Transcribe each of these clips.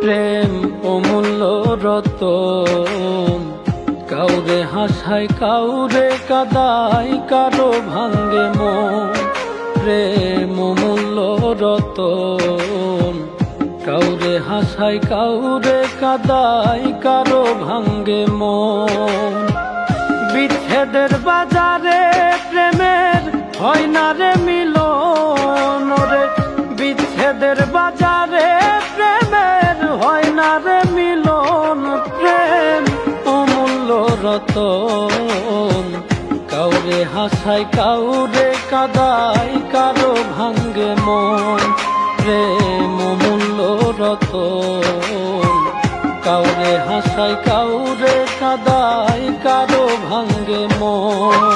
প্রেম অমূল্য রতন, কাউরে হাসায় কাউরে কাদায়, কারো ভাঙ্গে মন। প্রেম অমূল্য রতন, কাউরে হাসায় কাউরে কাদায়, কারো ভাঙ্গে মন। বিচ্ছেদের বাজারে প্রেমের হয় না রে মিলন রে, বিচ্ছেদের বাজারে প্রেমের হয় না রে মিলন। প্রেম অমূল্য রতন, কাউরে হাসায় কাউরে কাদায়, কারো ভাঙ্গে মন। প্রেম অমূল্য রতন, কাউরে হাসায় কাউরে কাদায়, কারো ভাঙ্গে মন।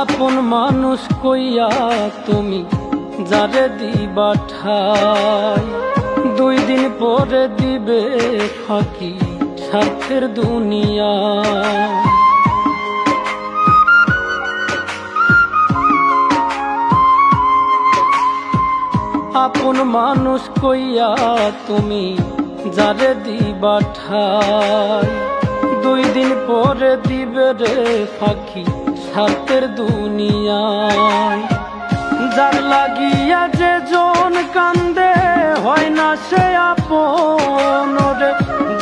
আপন মানুষ কইয়া তুমি যারে দিবা ঠাই, 2 দিন পরে দিবে ফাঁকি স্বার্থের দুনিয়া। আপন মানুষ কইয়া তুমি যারে দিবা ঠাই, 2 দিন পরে দিবে রে ফাঁকি স্বার্থের দুনিয়ায়। যার লাগিয়া যে জন কান্দে হয় না সে আপন রে,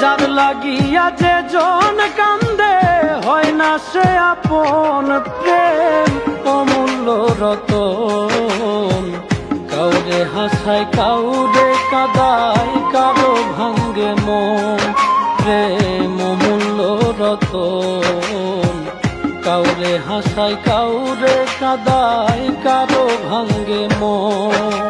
যার লাগিয়া যে জন কান্দে হয় না সে আপন। প্রেম অমূল্য রতন, কাউরে হাসায় কাউরে কাদায়, কারো ভাঙ্গে মন। প্রেম অমূল্য রতন, কাউরে হাসায় কাউরে কাদায়, কারো ভাঙ্গে মন।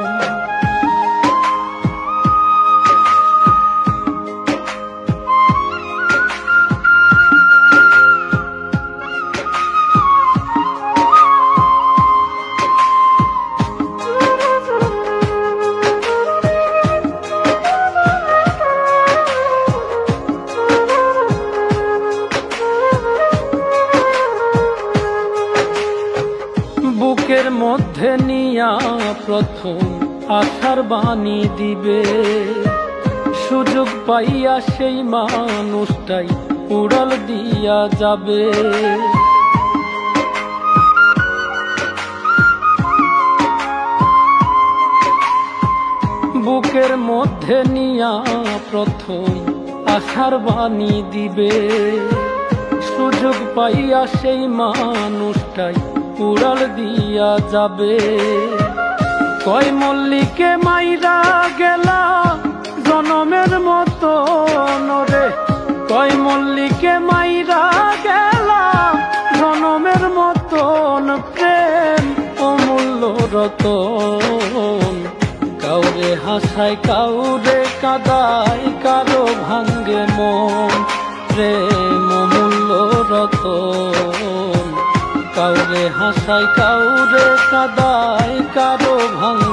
বুকের মধ্যে নিয়া প্রথম আশার বাণী দিবে, সুযোগ পাইয়া সেই মানুষটাই উড়াল দিয়া যাবে। বুকের মধ্যে নিয়া প্রথম আশার বাণী দিবে, সুযোগ পাইয়া সেই মানুষটাই উড়াল দিয়া যাবে। কয় মল্লিকে মাইরা গেলা জনমের মতো রে, কয় মল্লিকে মাইরা গেলা জনমের মতন। প্রেম অমূল্য রতন, কাউরে হাসায় কাউরে কাদায়, কারো ভাঙ্গে মন। প্রেম অমূল্য রতন, কাউরে হাসায় কাউরে কাদায়, কারো ভাঙ্গে